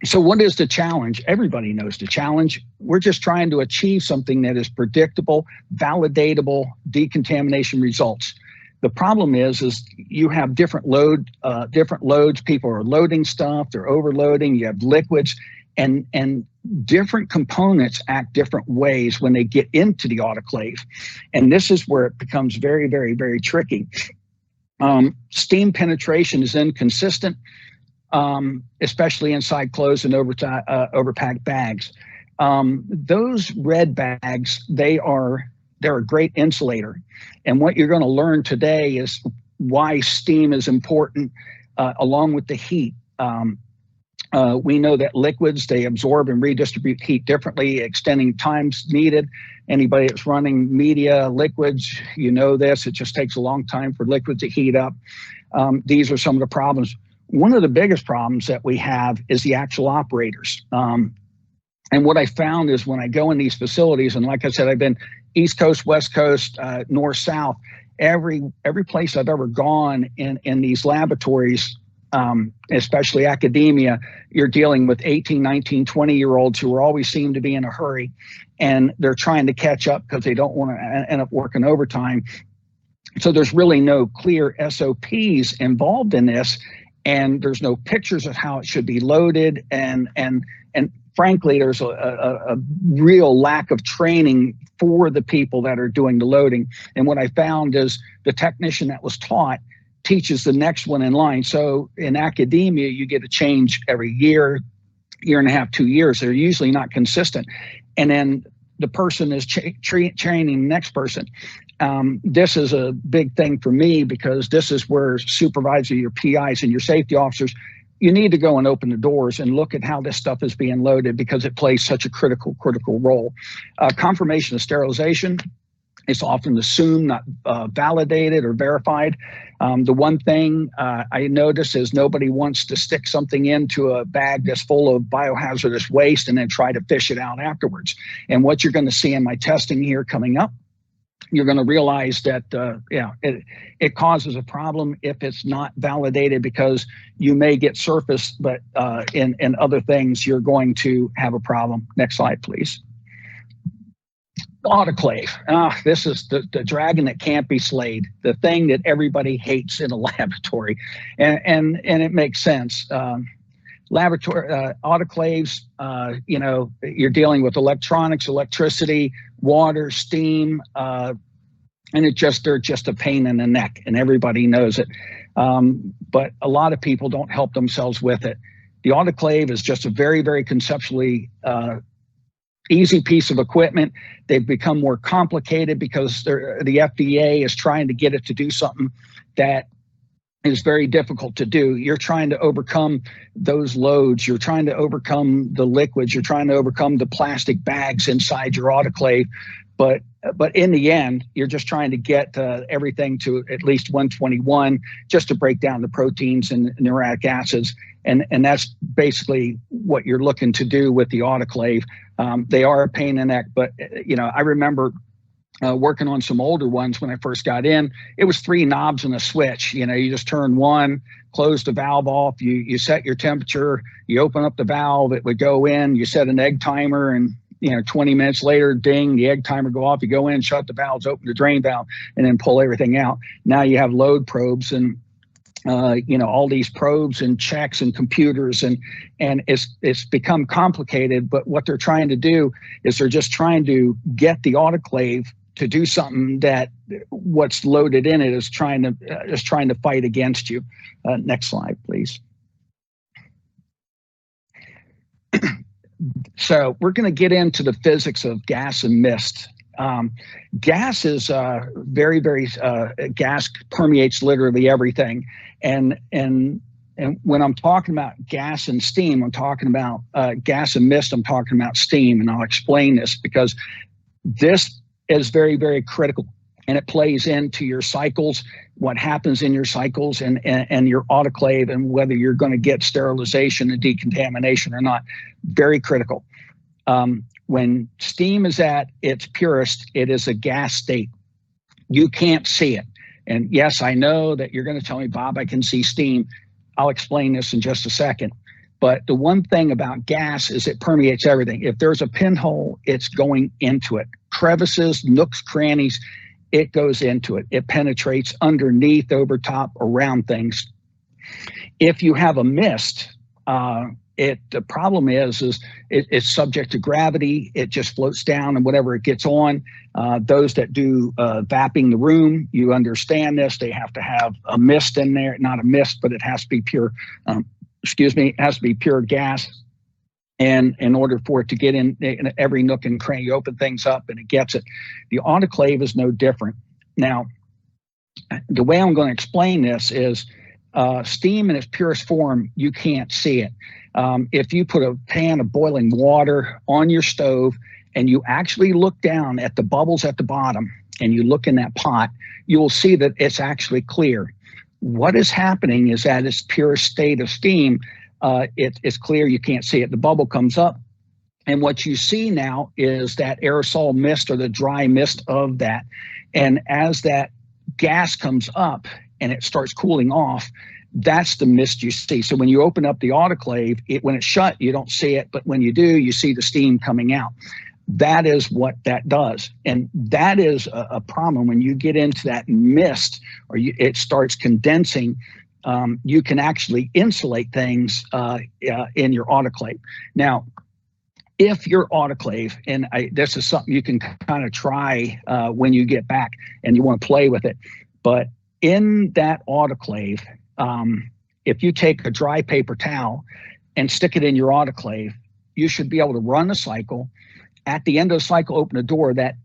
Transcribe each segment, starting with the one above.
So what is the challenge? Everybody knows the challenge. We're just trying to achieve something that is predictable, validatable decontamination results. The problem is you have different loads. People are loading stuff, they're overloading. You have liquids, and different components act different ways when they get into the autoclave, and this is where it becomes very, very, very tricky. Steam penetration is inconsistent, especially inside closed and overpacked bags. Those red bags, they're a great insulator. And what you're going to learn today is why steam is important, along with the heat. We know that liquids, they absorb and redistribute heat differently, extending times needed. Anybody that's running media, liquids, you know this. It just takes a long time for liquids to heat up. These are some of the problems. One of the biggest problems that we have is the actual operators. And what I found is when I go in these facilities, and like I said, I've been East Coast, West Coast, North, South, every place I've ever gone in these laboratories, especially academia, you're dealing with 18, 19, 20-year-olds who always seem to be in a hurry, and they're trying to catch up because they don't want to end up working overtime. So there's really no clear SOPs involved in this, and there's no pictures of how it should be loaded, and frankly, there's a real lack of training for the people that are doing the loading. And what I found is the technician that was taught teaches the next one in line. So in academia, you get a change every year and a half, 2 years. They're usually not consistent. And then the person is training the next person. This is a big thing for me because this is where supervisors, your PIs and your safety officers, you need to go and open the doors and look at how this stuff is being loaded because it plays such a critical role. Confirmation of sterilization is often assumed, not validated or verified. The one thing I notice is nobody wants to stick something into a bag that's full of biohazardous waste and then try to fish it out afterwards. And what you're going to see in my testing here coming up, you're going to realize that, it causes a problem if it's not validated because you may get surface, but in other things, you're going to have a problem. Next slide, please. Autoclave. This is the dragon that can't be slayed, the thing that everybody hates in a laboratory. And it makes sense. Laboratory autoclaves, you're dealing with electronics, electricity, water, steam, and they're just a pain in the neck, and everybody knows it. But a lot of people don't help themselves with it. The autoclave is just a very, very conceptually easy piece of equipment. They've become more complicated because the FDA is trying to get it to do something that is very difficult to do. You're trying to overcome those loads. You're trying to overcome the liquids. You're trying to overcome the plastic bags inside your autoclave. But in the end, you're just trying to get everything to at least 121 just to break down the proteins and neuric acids. And that's basically what you're looking to do with the autoclave. They are a pain in the neck, but I remember working on some older ones when I first got in. It was 3 knobs and a switch. You just turn one, close the valve off, you set your temperature, you open up the valve, it would go in, you set an egg timer, and 20 minutes later, ding, the egg timer go off, you go in, shut the valves, open the drain valve, and then pull everything out. Now you have load probes and all these probes and checks and computers, and it's become complicated. But what they're trying to do is they're just trying to get the autoclave to do something that what's loaded in it is trying to fight against you. Next slide, please. So we're going to get into the physics of gas and mist. Gas is very, very gas permeates literally everything, and when I'm talking about gas and steam, I'm talking about gas and mist. I'm talking about steam, and I'll explain this because this is very, very critical, and it plays into your cycles, what happens in your cycles and your autoclave, and whether you're going to get sterilization and decontamination or not. Very critical. When steam is at its purest, it is a gas state. You can't see it. And yes, I know that you're going to tell me, Bob, I can see steam. I'll explain this in just a second. But the one thing about gas is it permeates everything. If there's a pinhole, it's going into it. Crevices, nooks, crannies, it goes into it. It penetrates underneath, over top, around things. If you have a mist, the problem is it's subject to gravity. It just floats down, and whatever it gets on, those that do vapping the room, you understand this. They have to have a mist in there, not a mist, but it has to be pure. It has to be pure gas. And in order for it to get in every nook and cranny, you open things up and it gets it. The autoclave is no different. Now, the way I'm going to explain this is steam in its purest form, you can't see it. If you put a pan of boiling water on your stove and you actually look down at the bubbles at the bottom and you look in that pot, you will see that it's actually clear. What is happening is at its purest state of steam, it's clear, you can't see it. The bubble comes up, and what you see now is that aerosol mist or the dry mist of that. And as that gas comes up and it starts cooling off, that's the mist you see. So when you open up the autoclave, when it's shut, you don't see it, but when you do, you see the steam coming out. That is what that does. And that is a problem. When you get into that mist or it starts condensing, you can actually insulate things in your autoclave. Now, if your autoclave, and this is something you can kind of try when you get back and you want to play with it, but in that autoclave, if you take a dry paper towel and stick it in your autoclave, you should be able to run the cycle. At the end of the cycle, open the door, that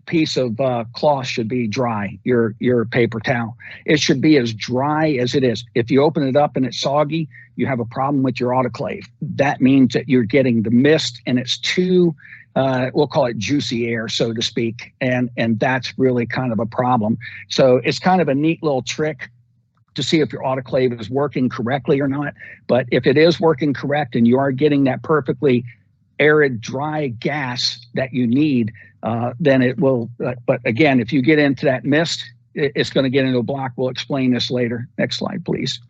piece of cloth should be dry, your paper towel. It should be as dry as it is. If you open it up and it's soggy, you have a problem with your autoclave. That means that you're getting the mist and it's too, we'll call it juicy air, so to speak. And that's really kind of a problem. So it's kind of a neat little trick to see if your autoclave is working correctly or not. But if it is working correct and you are getting that perfectly arid, dry gas that you need, then it will. But again, if you get into that mist, it's going to get into a block. We'll explain this later. Next slide, please.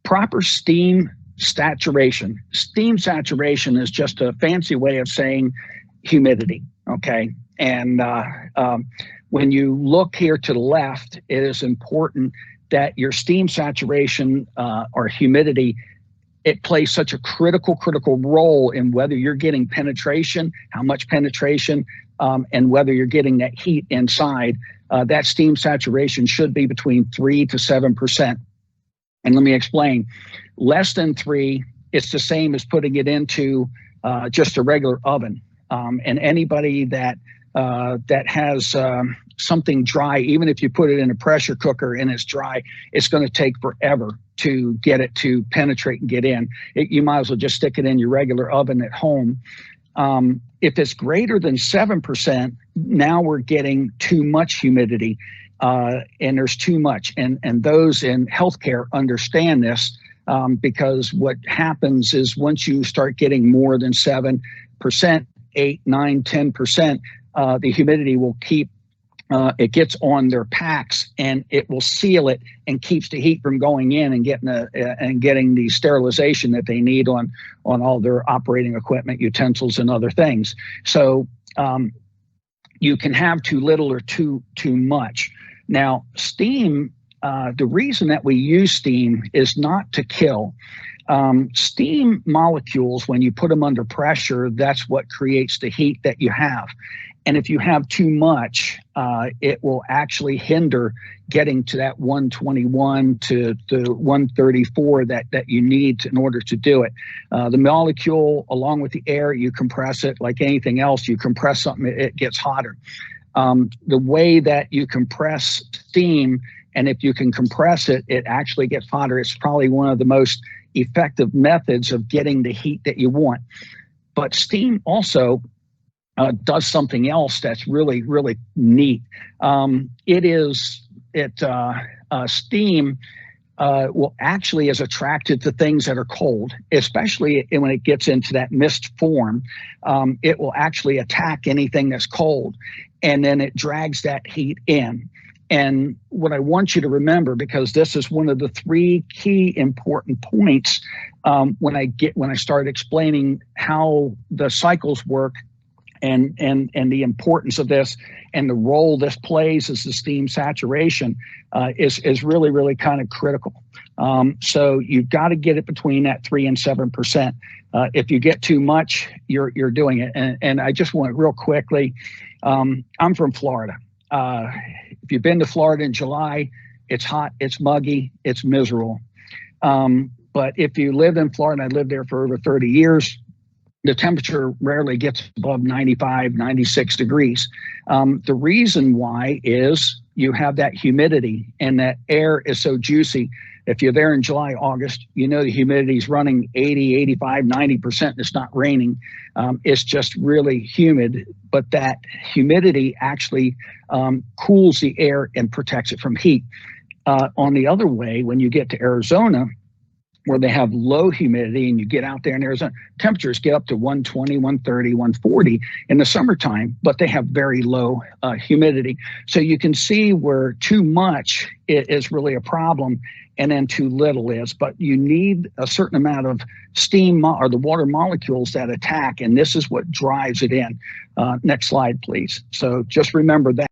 Proper steam saturation. Steam saturation is just a fancy way of saying humidity, okay? And when you look here to the left, it is important that your steam saturation or humidity, it plays such a critical role in whether you're getting penetration, how much penetration, and whether you're getting that heat inside. That steam saturation should be between 3 to 7%. And let me explain. Less than 3, it's the same as putting it into just a regular oven. And anybody that has something dry, even if you put it in a pressure cooker and it's dry, it's going to take forever to get it to penetrate and get in. You might as well just stick it in your regular oven at home. If it's greater than 7%, now we're getting too much humidity, and there's too much. And those in healthcare understand this, because what happens is once you start getting more than 7%, 8, 9, 10%, the humidity will keep, it gets on their packs and it will seal it and keeps the heat from going in and getting the sterilization that they need on all their operating equipment, utensils, and other things. So you can have too little or too much. Now, steam, the reason that we use steam is not to kill. Steam molecules, when you put them under pressure, that's what creates the heat that you have. And if you have too much, it will actually hinder getting to that 121 to the 134 that you need in order to do it. The molecule, along with the air, you compress it like anything else. You compress something, it gets hotter. The way that you compress steam, and if you can compress it, it actually gets hotter. It's probably one of the most effective methods of getting the heat that you want. But steam also does something else that's really, really neat. Steam will actually is attracted to things that are cold, especially when it gets into that mist form. It will actually attack anything that's cold, and then it drags that heat in. And what I want you to remember, because this is one of the three key important points when I start explaining how the cycles work and the importance of this and the role this plays as the steam saturation is really, really kind of critical. So you've got to get it between that 3 and 7%. If you get too much, you're doing it. And I just want real quickly, I'm from Florida. If you've been to Florida in July, it's hot, it's muggy, it's miserable. But if you live in Florida, I lived there for over 30 years, the temperature rarely gets above 95, 96 degrees. The reason why is you have that humidity and that air is so juicy. If you're there in July, August, you know the humidity is running 80, 85, 90%. It's not raining. It's just really humid. But that humidity actually cools the air and protects it from heat. On the other way, when you get to Arizona, where they have low humidity and you get out there in Arizona, temperatures get up to 120, 130, 140 in the summertime, but they have very low humidity. So you can see where too much is really a problem and then too little is, but you need a certain amount of steam or the water molecules that attack, and this is what drives it in. Next slide, please. So just remember that.